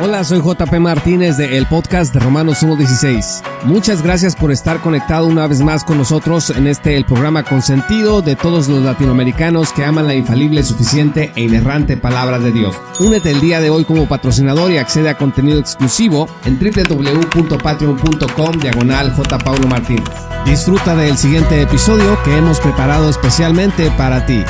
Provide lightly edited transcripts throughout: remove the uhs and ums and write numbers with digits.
Hola, soy JP Martínez de el podcast de Romanos 1:16. Muchas gracias por estar conectado una vez más con nosotros en el programa consentido de todos los latinoamericanos que aman la infalible, suficiente e inerrante palabra de Dios. Únete el día de hoy como patrocinador y accede a contenido exclusivo en www.patreon.com/JPauloMartínez. Disfruta del siguiente episodio que hemos preparado especialmente para ti.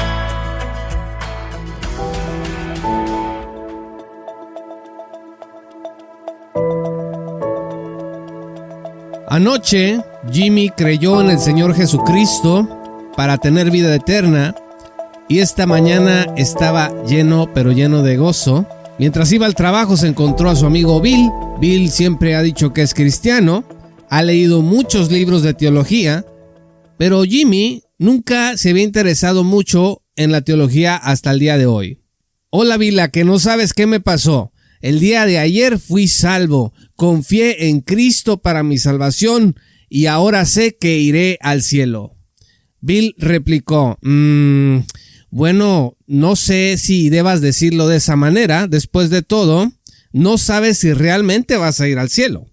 Anoche, Jimmy creyó en el Señor Jesucristo para tener vida eterna y esta mañana estaba lleno de gozo. Mientras iba al trabajo se encontró a su amigo Bill. Bill siempre ha dicho que es cristiano, ha leído muchos libros de teología, pero Jimmy nunca se había interesado mucho en la teología hasta el día de hoy. Hola Bill, ¿a que no sabes qué me pasó? El día de ayer fui salvo, confié en Cristo para mi salvación y ahora sé que iré al cielo. Bill replicó, bueno, no sé si debas decirlo de esa manera. Después de todo, no sabes si realmente vas a ir al cielo.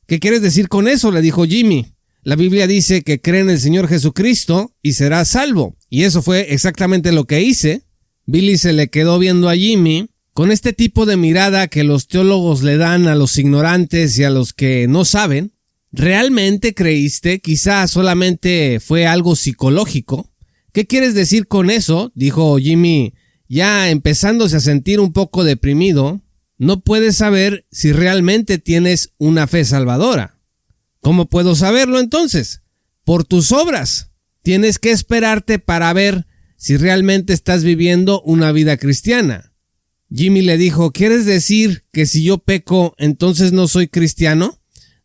¿Qué quieres decir con eso?, le dijo Jimmy. La Biblia dice que cree en el Señor Jesucristo y serás salvo. Y eso fue exactamente lo que hice. Billy se le quedó viendo a Jimmy con este tipo de mirada que los teólogos le dan a los ignorantes y a los que no saben. ¿Realmente creíste? Quizá solamente fue algo psicológico. ¿Qué quieres decir con eso?, dijo Jimmy, ya empezándose a sentir un poco deprimido. No puedes saber si realmente tienes una fe salvadora. ¿Cómo puedo saberlo entonces? Por tus obras. Tienes que esperarte para ver si realmente estás viviendo una vida cristiana. Jimmy le dijo, ¿quieres decir que si yo peco, entonces no soy cristiano?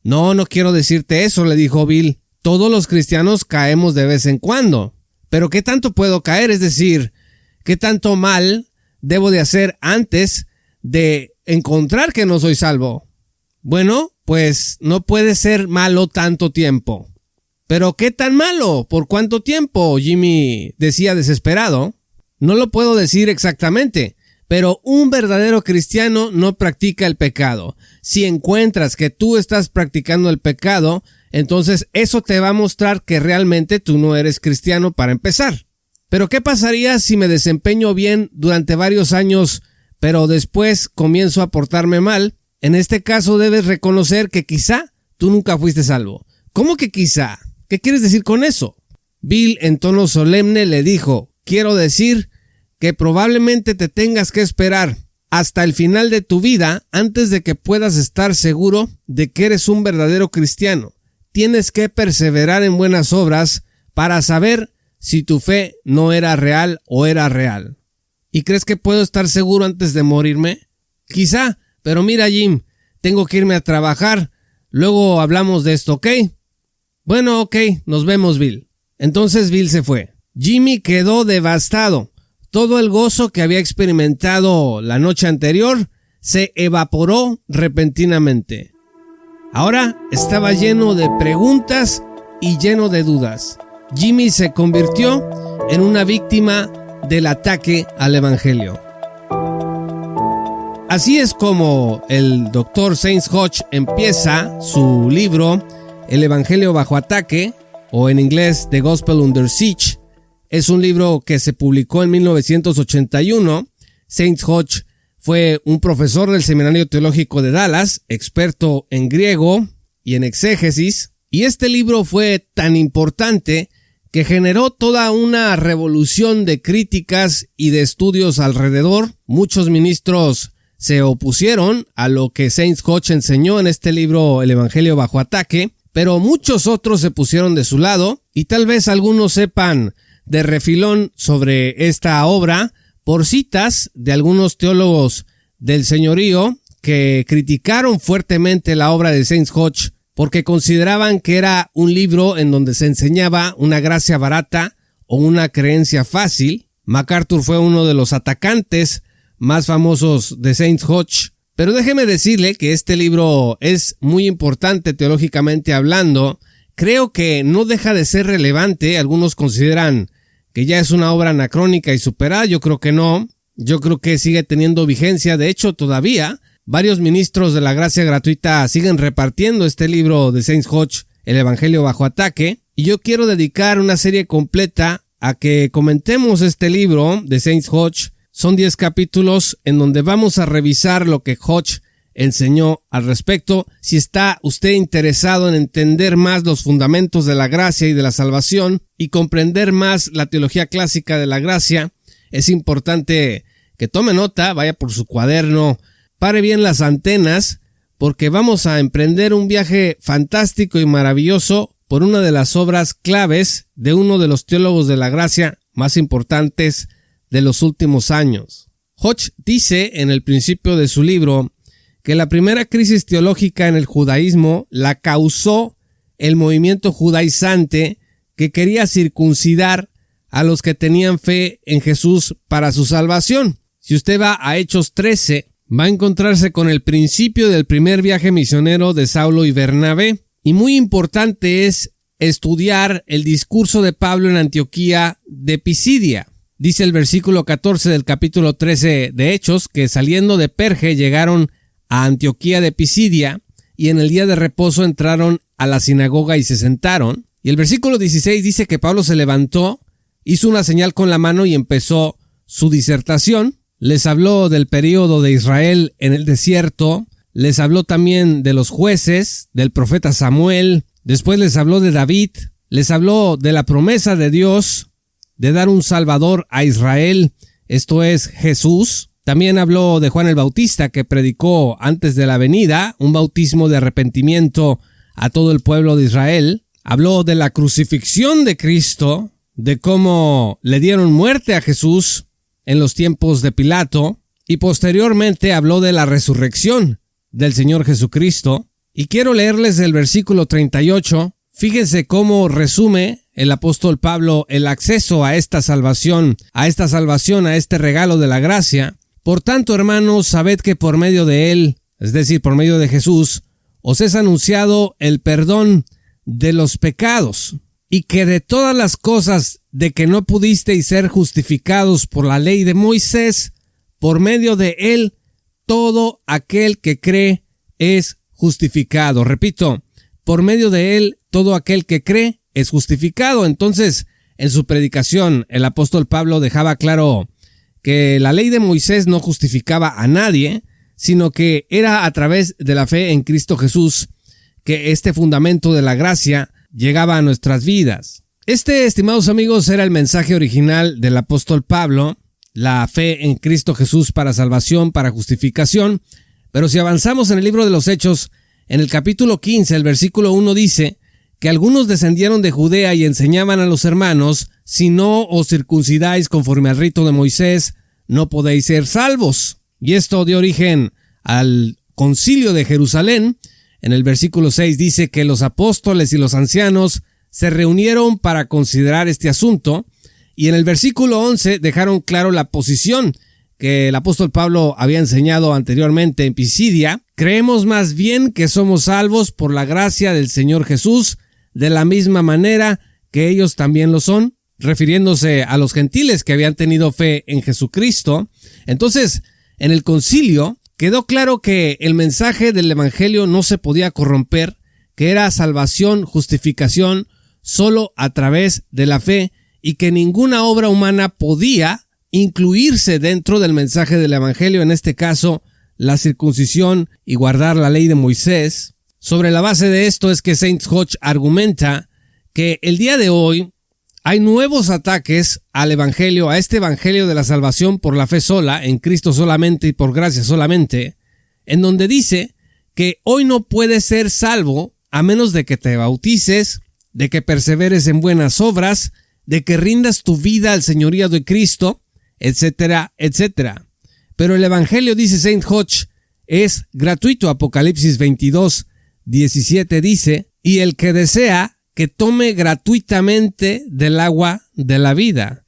No quiero decirte eso, le dijo Bill. Todos los cristianos caemos de vez en cuando. Pero ¿qué tanto puedo caer? Es decir, ¿qué tanto mal debo de hacer antes de encontrar que no soy salvo? Bueno, pues no puede ser malo tanto tiempo. ¿Pero qué tan malo? ¿Por cuánto tiempo?, Jimmy decía desesperado. No lo puedo decir exactamente. Pero un verdadero cristiano no practica el pecado. Si encuentras que tú estás practicando el pecado, entonces eso te va a mostrar que realmente tú no eres cristiano para empezar. Pero ¿qué pasaría si me desempeño bien durante varios años, pero después comienzo a portarme mal? En este caso debes reconocer que quizá tú nunca fuiste salvo. ¿Cómo que quizá? ¿Qué quieres decir con eso? Bill en tono solemne le dijo, quiero decir que probablemente te tengas que esperar hasta el final de tu vida antes de que puedas estar seguro de que eres un verdadero cristiano. Tienes que perseverar en buenas obras para saber si tu fe no era real o era real. ¿Y crees que puedo estar seguro antes de morirme? Quizá, pero mira Jim, tengo que irme a trabajar. Luego hablamos de esto, ¿ok? Bueno, ok, nos vemos Bill. Entonces Bill se fue. Jimmy quedó devastado. Todo el gozo que había experimentado la noche anterior se evaporó repentinamente. Ahora estaba lleno de preguntas y lleno de dudas. Jimmy se convirtió en una víctima del ataque al Evangelio. Así es como el Dr. Saint Hodge empieza su libro El Evangelio bajo ataque, o en inglés The Gospel Under Siege. Es un libro que se publicó en 1981. Saint Hodge fue un profesor del Seminario Teológico de Dallas, experto en griego y en exégesis, y este libro fue tan importante que generó toda una revolución de críticas y de estudios alrededor. Muchos ministros se opusieron a lo que Saint Hodge enseñó en este libro El Evangelio bajo ataque, pero muchos otros se pusieron de su lado, y tal vez algunos sepan de refilón sobre esta obra por citas de algunos teólogos del señorío que criticaron fuertemente la obra de Saint Hodge porque consideraban que era un libro en donde se enseñaba una gracia barata o una creencia fácil. MacArthur fue uno de los atacantes más famosos de Saint Hodge, pero déjeme decirle que este libro es muy importante teológicamente hablando. Creo que no deja de ser relevante. Algunos consideran que ya es una obra anacrónica y superada. Yo creo que no. Yo creo que sigue teniendo vigencia. De hecho, todavía varios ministros de la gracia gratuita siguen repartiendo este libro de Saint Hodge, El Evangelio bajo ataque, y yo quiero dedicar una serie completa a que comentemos este libro de Saint Hodge. Son 10 capítulos en donde vamos a revisar lo que Hodge enseñó al respecto. Si está usted interesado en entender más los fundamentos de la gracia y de la salvación y comprender más la teología clásica de la gracia, es importante que tome nota, vaya por su cuaderno, pare bien las antenas, porque vamos a emprender un viaje fantástico y maravilloso por una de las obras claves de uno de los teólogos de la gracia más importantes de los últimos años. Hodge dice en el principio de su libro que la primera crisis teológica en el judaísmo la causó el movimiento judaizante que quería circuncidar a los que tenían fe en Jesús para su salvación. Si usted va a Hechos 13, va a encontrarse con el principio del primer viaje misionero de Saulo y Bernabé. Y muy importante es estudiar el discurso de Pablo en Antioquía de Pisidia. Dice el versículo 14 del capítulo 13 de Hechos que saliendo de Perge llegaron a Antioquía de Pisidia y en el día de reposo entraron a la sinagoga y se sentaron. Y el versículo 16 dice que Pablo se levantó, hizo una señal con la mano y empezó su disertación. Les habló del período de Israel en el desierto, les habló también de los jueces, del profeta Samuel, después les habló de David, les habló de la promesa de Dios de dar un Salvador a Israel, esto es Jesús. También habló de Juan el Bautista, que predicó antes de la venida un bautismo de arrepentimiento a todo el pueblo de Israel. Habló de la crucifixión de Cristo, de cómo le dieron muerte a Jesús en los tiempos de Pilato, y posteriormente habló de la resurrección del Señor Jesucristo. Y quiero leerles el versículo 38. Fíjense cómo resume el apóstol Pablo el acceso a esta salvación, a este regalo de la gracia. Por tanto, hermanos, sabed que por medio de él, es decir, por medio de Jesús, os es anunciado el perdón de los pecados, y que de todas las cosas de que no pudisteis ser justificados por la ley de Moisés, por medio de él, todo aquel que cree es justificado. Repito, por medio de él, todo aquel que cree es justificado. Entonces, en su predicación, el apóstol Pablo dejaba claro que la ley de Moisés no justificaba a nadie, sino que era a través de la fe en Cristo Jesús que este fundamento de la gracia llegaba a nuestras vidas. Este, estimados amigos, era el mensaje original del apóstol Pablo, la fe en Cristo Jesús para salvación, para justificación. Pero si avanzamos en el libro de los Hechos, en el capítulo 15, el versículo 1 dice que algunos descendieron de Judea y enseñaban a los hermanos: si no os circuncidáis conforme al rito de Moisés, no podéis ser salvos. Y esto dio origen al concilio de Jerusalén. En el versículo 6 dice que los apóstoles y los ancianos se reunieron para considerar este asunto. Y en el versículo 11 dejaron claro la posición que el apóstol Pablo había enseñado anteriormente en Pisidia. Creemos más bien que somos salvos por la gracia del Señor Jesús, de la misma manera que ellos también lo son, refiriéndose a los gentiles que habían tenido fe en Jesucristo. Entonces, en el concilio quedó claro que el mensaje del evangelio no se podía corromper, que era salvación, justificación, solo a través de la fe, y que ninguna obra humana podía incluirse dentro del mensaje del evangelio, en este caso, la circuncisión y guardar la ley de Moisés. Sobre la base de esto es que Saint Hodge argumenta que el día de hoy hay nuevos ataques al evangelio, a este evangelio de la salvación por la fe sola, en Cristo solamente y por gracia solamente, en donde dice que hoy no puedes ser salvo a menos de que te bautices, de que perseveres en buenas obras, de que rindas tu vida al señorío de Cristo, etcétera, etcétera. Pero el evangelio, dice Saint Hodge, es gratuito. Apocalipsis 22:17 dice: y el que desea, que tome gratuitamente del agua de la vida.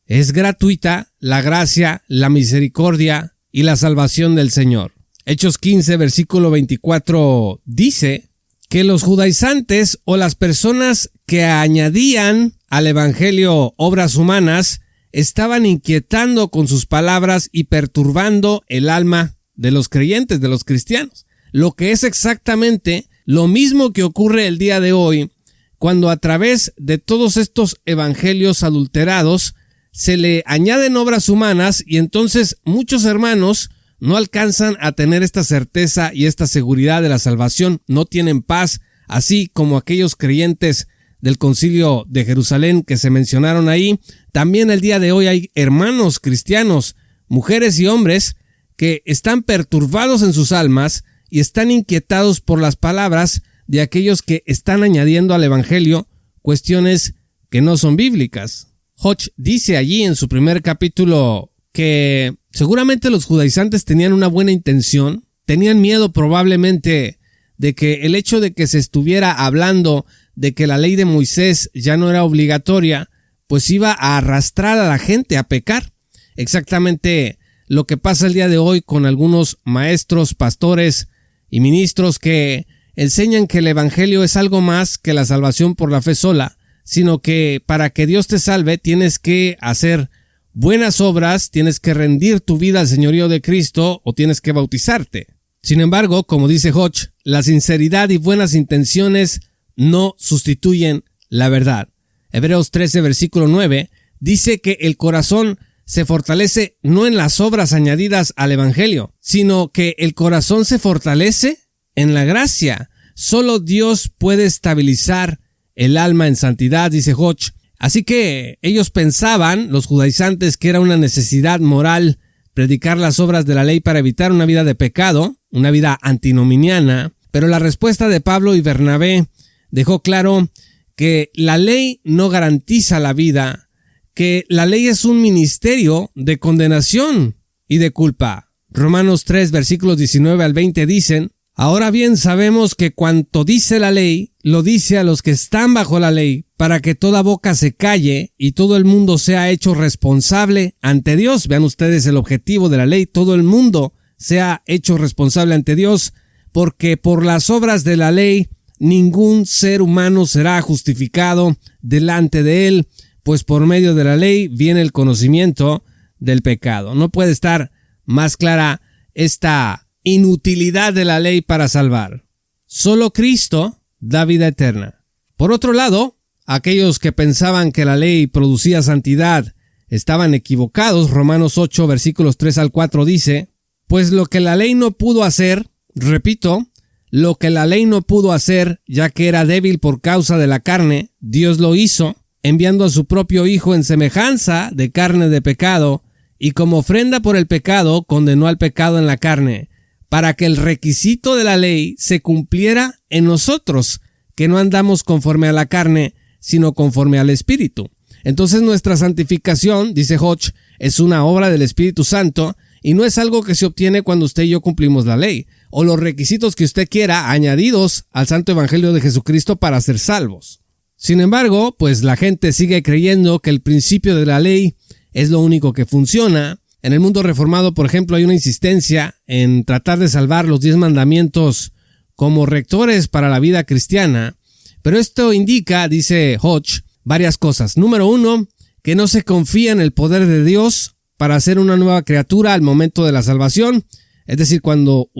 Es gratuita la gracia, la misericordia y la salvación del Señor. Hechos 15, versículo 24 dice que los judaizantes o las personas que añadían al evangelio obras humanas estaban inquietando con sus palabras y perturbando el alma de los creyentes, de los cristianos. Lo que es exactamente lo mismo que ocurre el día de hoy, cuando a través de todos estos evangelios adulterados se le añaden obras humanas y entonces muchos hermanos no alcanzan a tener esta certeza y esta seguridad de la salvación, no tienen paz, así como aquellos creyentes del Concilio de Jerusalén que se mencionaron ahí. También el día de hoy hay hermanos cristianos, mujeres y hombres, que están perturbados en sus almas y están inquietados por las palabras de aquellos que están añadiendo al evangelio cuestiones que no son bíblicas. Hodge dice allí en su primer capítulo que seguramente los judaizantes tenían una buena intención, tenían miedo probablemente de que el hecho de que se estuviera hablando de que la ley de Moisés ya no era obligatoria, pues iba a arrastrar a la gente a pecar. Exactamente lo que pasa el día de hoy con algunos maestros, pastores y ministros que enseñan que el evangelio es algo más que la salvación por la fe sola, sino que para que Dios te salve tienes que hacer buenas obras, tienes que rendir tu vida al señorío de Cristo o tienes que bautizarte. Sin embargo, como dice Hodge, la sinceridad y buenas intenciones no sustituyen la verdad. Hebreos 13, versículo 9, dice que el corazón se fortalece no en las obras añadidas al evangelio, sino que el corazón se fortalece en la gracia. Solo Dios puede estabilizar el alma en santidad, dice Hodge. Así que ellos pensaban, los judaizantes, que era una necesidad moral predicar las obras de la ley para evitar una vida de pecado, una vida antinominiana, pero la respuesta de Pablo y Bernabé dejó claro que la ley no garantiza la vida, que la ley es un ministerio de condenación y de culpa. Romanos 3, versículos 19 al 20 dicen: ahora bien sabemos que cuanto dice la ley, lo dice a los que están bajo la ley, para que toda boca se calle y todo el mundo sea hecho responsable ante Dios. Vean ustedes el objetivo de la ley, todo el mundo sea hecho responsable ante Dios, porque por las obras de la ley ningún ser humano será justificado delante de él, pues por medio de la ley viene el conocimiento del pecado. No puede estar más clara esta inutilidad de la ley para salvar. Solo Cristo da vida eterna. Por otro lado, aquellos que pensaban que la ley producía santidad estaban equivocados. Romanos 8, versículos 3 al 4 dice: pues lo que la ley no pudo hacer, repito, lo que la ley no pudo hacer, ya que era débil por causa de la carne, Dios lo hizo, enviando a su propio Hijo en semejanza de carne de pecado, y como ofrenda por el pecado, condenó al pecado en la carne, para que el requisito de la ley se cumpliera en nosotros, que no andamos conforme a la carne, sino conforme al Espíritu. Entonces nuestra santificación, dice Hodge, es una obra del Espíritu Santo, y no es algo que se obtiene cuando usted y yo cumplimos la ley, o los requisitos que usted quiera añadidos al Santo Evangelio de Jesucristo para ser salvos. Sin embargo, pues la gente sigue creyendo que el principio de la ley es lo único que funciona. En el mundo reformado, por ejemplo, hay una insistencia en tratar de salvar los 10 mandamientos como rectores para la vida cristiana, pero esto indica, dice Hodge, varias cosas. Número 1, que no se confía en el poder de Dios para hacer una nueva criatura al momento de la salvación. Es decir, cuando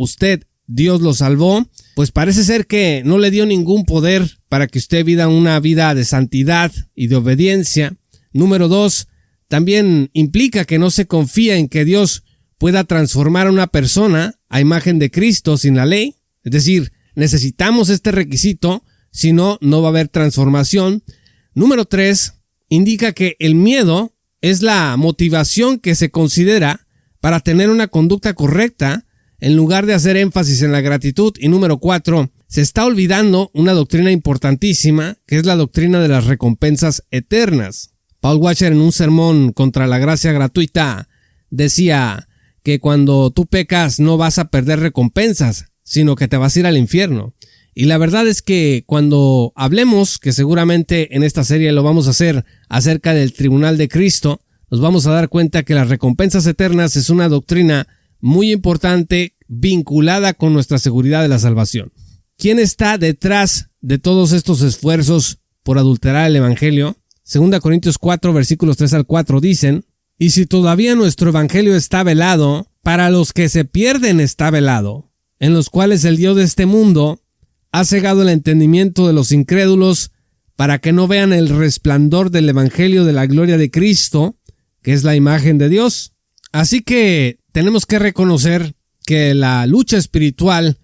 Dios lo salvó, pues parece ser que no le dio ningún poder para que usted viva una vida de santidad y de obediencia. Número 2, también implica que no se confía en que Dios pueda transformar a una persona a imagen de Cristo sin la ley. Es decir, necesitamos este requisito, si no, no va a haber transformación. Número 3, indica que el miedo es la motivación que se considera para tener una conducta correcta en lugar de hacer énfasis en la gratitud. Y número 4, se está olvidando una doctrina importantísima, que es la doctrina de las recompensas eternas. Paul Washer, en un sermón contra la gracia gratuita, decía que cuando tú pecas no vas a perder recompensas, sino que te vas a ir al infierno. Y la verdad es que cuando hablemos, que seguramente en esta serie lo vamos a hacer acerca del tribunal de Cristo, nos vamos a dar cuenta que las recompensas eternas es una doctrina muy importante vinculada con nuestra seguridad de la salvación. ¿Quién está detrás de todos estos esfuerzos por adulterar el evangelio? 2 Corintios 4, versículos 3 al 4 dicen: y si todavía nuestro evangelio está velado, para los que se pierden está velado, en los cuales el Dios de este mundo ha cegado el entendimiento de los incrédulos para que no vean el resplandor del evangelio de la gloria de Cristo, que es la imagen de Dios. Así que tenemos que reconocer que la lucha espiritual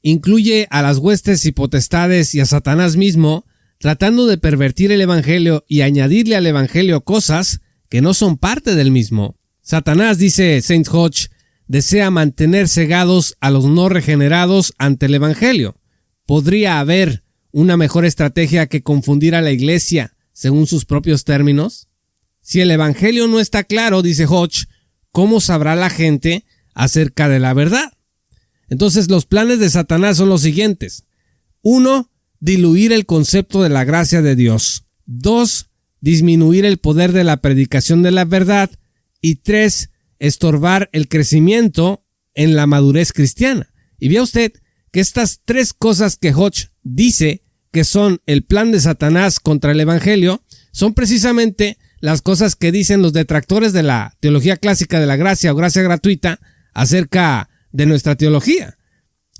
incluye a las huestes y potestades y a Satanás mismo, tratando de pervertir el evangelio y añadirle al evangelio cosas que no son parte del mismo. Satanás, dice Saint Hodge, desea mantener cegados a los no regenerados ante el evangelio. ¿Podría haber una mejor estrategia que confundir a la iglesia según sus propios términos? Si el evangelio no está claro, dice Hodge, ¿cómo sabrá la gente acerca de la verdad? Entonces los planes de Satanás son los siguientes. 1. Diluir el concepto de la gracia de Dios. 2. Disminuir el poder de la predicación de la verdad. Y 3. Estorbar el crecimiento en la madurez cristiana. Y vea usted que estas tres cosas que Hodge dice que son el plan de Satanás contra el evangelio son precisamente las cosas que dicen los detractores de la teología clásica de la gracia o gracia gratuita acerca de nuestra teología.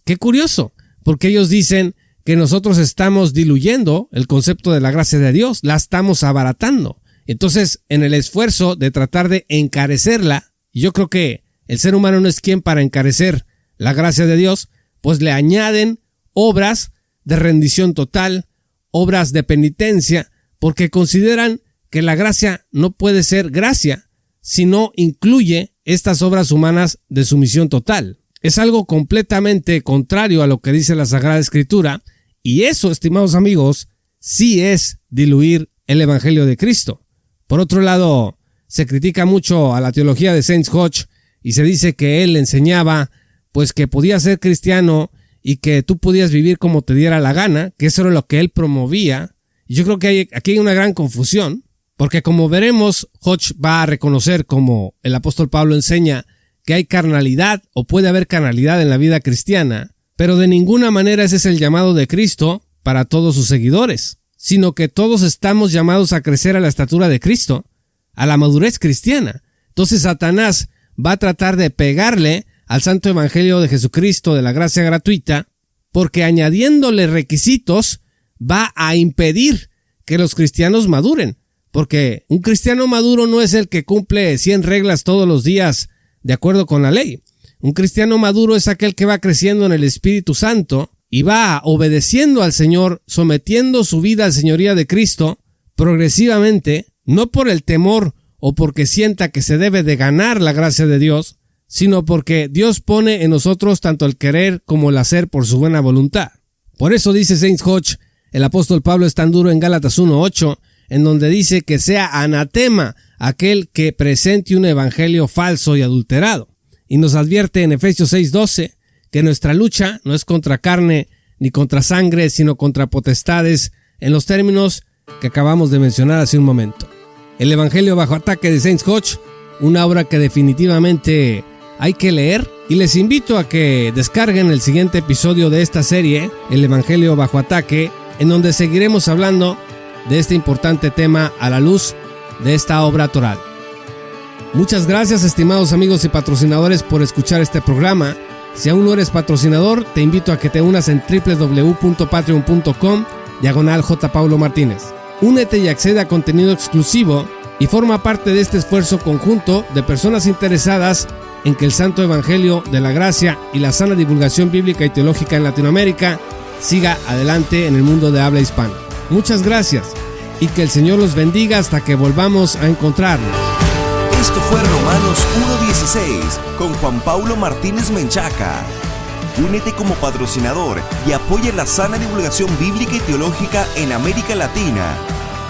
Qué curioso, porque ellos dicen que nosotros estamos diluyendo el concepto de la gracia de Dios, la estamos abaratando. Entonces, en el esfuerzo de tratar de encarecerla, y yo creo que el ser humano no es quien para encarecer la gracia de Dios, pues le añaden obras de rendición total, obras de penitencia, porque consideran que la gracia no puede ser gracia si no incluye estas obras humanas de sumisión total. Es algo completamente contrario a lo que dice la Sagrada Escritura, y eso, estimados amigos, sí es diluir el Evangelio de Cristo. Por otro lado, se critica mucho a la teología de Saint Hodge y se dice que él enseñaba pues que podías ser cristiano y que tú podías vivir como te diera la gana, que eso era lo que él promovía. Y yo creo que aquí hay una gran confusión, porque como veremos, Hodge va a reconocer, como el apóstol Pablo enseña, que hay carnalidad o puede haber carnalidad en la vida cristiana, pero de ninguna manera ese es el llamado de Cristo para todos sus seguidores, sino que todos estamos llamados a crecer a la estatura de Cristo, a la madurez cristiana. Entonces Satanás va a tratar de pegarle al santo evangelio de Jesucristo de la gracia gratuita, porque añadiéndole requisitos va a impedir que los cristianos maduren, porque un cristiano maduro no es el que cumple 100 reglas todos los días de acuerdo con la ley. Un cristiano maduro es aquel que va creciendo en el Espíritu Santo y va obedeciendo al Señor, sometiendo su vida al señoría de Cristo progresivamente, no por el temor o porque sienta que se debe de ganar la gracia de Dios, sino porque Dios pone en nosotros tanto el querer como el hacer por su buena voluntad. Por eso dice Saint Hodge, el apóstol Pablo es tan duro en Gálatas 1:8, en donde dice que sea anatema aquel que presente un evangelio falso y adulterado. Y nos advierte en Efesios 6:12 que nuestra lucha no es contra carne ni contra sangre, sino contra potestades, en los términos que acabamos de mencionar hace un momento. El Evangelio bajo ataque de Saint Hodge, una obra que definitivamente hay que leer, y les invito a que descarguen el siguiente episodio de esta serie, El Evangelio bajo ataque, en donde seguiremos hablando de este importante tema a la luz de esta obra toral. Muchas gracias, estimados amigos y patrocinadores, por escuchar este programa. Si aún no eres patrocinador, te invito a que te unas en www.patreon.com/J. Paulo Martínez. Únete y accede a contenido exclusivo y forma parte de este esfuerzo conjunto de personas interesadas en que el Santo Evangelio de la Gracia y la sana divulgación bíblica y teológica en Latinoamérica siga adelante en el mundo de habla hispana. Muchas gracias y que el Señor los bendiga hasta que volvamos a encontrarnos. Esto fue Romanos 1:16 con Juan Paulo Martínez Menchaca. Únete como patrocinador y apoya la sana divulgación bíblica y teológica en América Latina.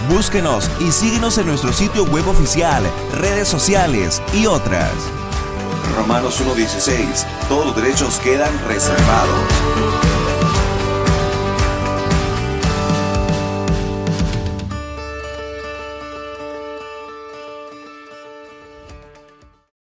Búsquenos y síguenos en nuestro sitio web oficial, redes sociales y otras. Romanos 1:16. Todos los derechos quedan reservados.